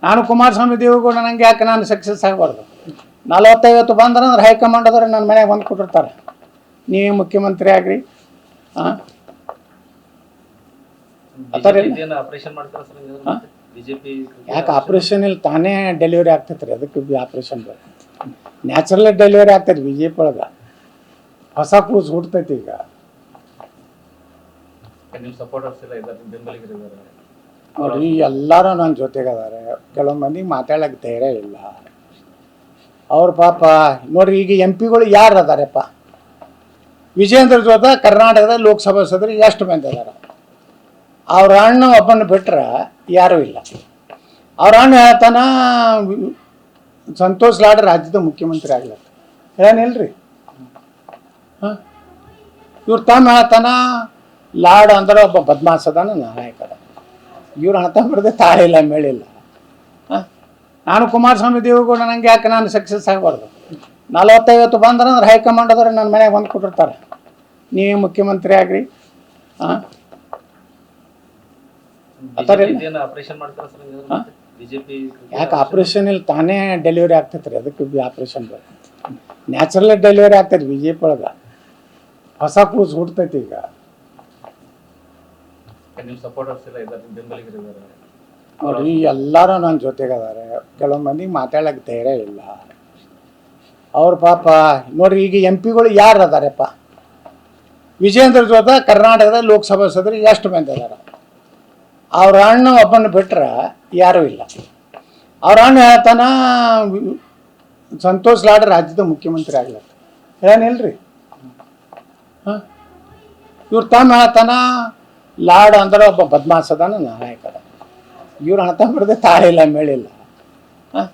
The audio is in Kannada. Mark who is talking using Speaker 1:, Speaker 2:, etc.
Speaker 1: ನಾನು ಕುಮಾರಸ್ವಾಮಿ ದೇವೇಗೌಡ ನಂಗೆ ಯಾಕೆ ನಾನು ಸಕ್ಸಸ್ ಆಗಬಾರ್ದು? 40-50 ಬಂದ್ರೆ ಹೈಕಮಾಂಡ್ ಆದ್ರೆ ನನ್ನ ಮನೆಗೆ ಬಂದು ಕೊಟ್ಟಿರ್ತಾರೆ, ನೀವೇ ಮುಖ್ಯಮಂತ್ರಿ ಆಗ್ರಿ. ಹಾಂ, ಯಾಕೆ ಆಪ್ರೇಷನ್ ಇಲ್ಲಿ ತಾನೇ ಡೆಲಿವರಿ ಆಗ್ತೈತೆ ರೀ, ಅದಕ್ಕೆ ಆಪ್ರೇಷನ್ ನ್ಯಾಚುರಲ್ ಡೆಲಿವರಿ ಆಗ್ತೈತೆ ಬಿ ಜೆ ಪಿ ಒಳಗೆ. ಹೊಸ ಕೂಸು ಹುಡ್ತೈತಿ ಈಗ. ನೋಡಿ, ಎಲ್ಲರೂ ನನ್ನ ಜೊತೆಗೆ ಅದಾರೆ. ಕೆಲವು ಮಂದಿಗೆ ಮಾತಾಡೋಕ್ಕೆ ಧೈರ್ಯ ಇಲ್ಲ. ಅವ್ರ ಪಾಪ ನೋಡ್ರಿ, ಈಗ ಎಂ ಪಿಗಳು ಯಾರು ಅದಾರಪ್ಪ? ವಿಜೇಂದ್ರ ಜೊತೆ ಕರ್ನಾಟಕದ ಲೋಕಸಭಾ ಸದಸ್ಯರು ಎಷ್ಟು ಮಂದಿ ಅದಾರ? ಅವ್ರ ಅಣ್ಣ ಒಬ್ಬನ ಬಿಟ್ರೆ ಯಾರೂ ಇಲ್ಲ. ಅವ್ರ ಅಣ್ಣ ಹೇಳ್ತಾನ ಸಂತೋಷ್ ಲಾಡ್ ರಾಜ್ಯದ ಮುಖ್ಯಮಂತ್ರಿ ಆಗ್ಲತ್ತ, ಏನಿಲ್ರಿ. ಹಾಂ, ಇವ್ರ ತಮ್ಮ ಹೇಳ್ತಾನ ಲಾಡ್ ಅಂದ್ರೆ ಒಬ್ಬ ಬದ್ಮಾಸದಾನ ನಾಯಕದ. ಇವ್ರು ಹಣ ತಂಬಿಡ್ದೆ ತಾಳಿಲ್ಲ ಮೇಳಿಲ್ಲ. ಹಾಂ, ನಾನು ಕುಮಾರಸ್ವಾಮಿ ದೇವೇಗೌಡ ನಂಗೆ ಯಾಕೆ ನಾನು ಸಕ್ಸಸ್ ಆಗಬಾರ್ದು? 40-50 ಬಂದ್ರೆ ಹೈಕಮಾಂಡ್ ಆದ್ರೆ ನನ್ನ ಮನೆಗೆ ಬಂದು ಕೊಟ್ಟಿರ್ತಾರೆ, ನೀವೇ ಮುಖ್ಯಮಂತ್ರಿ ಆಗ್ರಿ. ಹಾಂ, ಯಾಕೆ ಆಪ್ರೇಷನ್ ಇಲ್ಲಿ ತಾನೇ ಡೆಲಿವರಿ ಆಗ್ತೈತೆ ರೀ, ಅದಕ್ಕೆ ಆಪ್ರೇಷನ್ ನ್ಯಾಚುರಲ್ ಡೆಲಿವರಿ ಆಗ್ತೈತೆ ಬಿ ಜೆ ಪಿ ಒಳಗೆ. ಹೊಸ ಕೂಸು ಹುಡ್ತೈತಿ ಈಗ. ನೋಡಿ, ಎಲ್ಲರೂ ನನ್ನ ಜೊತೆಗೆ ಅದಾರೆ. ಕೆಲವು ಮಂದಿಗೆ ಮಾತಾಡೋಕ್ಕೆ ಧೈರ್ಯ ಇಲ್ಲ. ಅವ್ರ ಪಾಪ ನೋಡ್ರಿ, ಈಗ ಎಂ ಪಿಗಳು ಯಾರು ಅದಾರಪ್ಪ? ವಿಜೇಂದ್ರ ಜೊತೆ ಕರ್ನಾಟಕದ ಲೋಕಸಭಾ ಸದಸ್ಯರು ಎಷ್ಟು ಮಂದಿ ಅದಾರ? ಅವ್ರ ಅಣ್ಣ ಒಬ್ಬನ ಬಿಟ್ರೆ ಯಾರೂ ಇಲ್ಲ. ಅವ್ರ ಅಣ್ಣ ಹೇಳ್ತಾನ ಸಂತೋಷ್ ಲಾಡ್ ರಾಜ್ಯದ ಮುಖ್ಯಮಂತ್ರಿ ಆಗ್ಲತ್ತ, ಏನಿಲ್ರಿ. ಹಾಂ, ಇವ್ರ ತಮ್ಮ ಹೇಳ್ತಾನ ಲಾಡ್ ಅಂದ್ರೆ ಒಬ್ಬ ಬದ್ಮಾಸದಾನ ನಾಯಕದ. ಇವ್ರು ಹಣ ತಂಬಿಡ್ದೆ ತಾಳಿಲ್ಲ ಮೇಳಿಲ್ಲ. ಹಾಂ.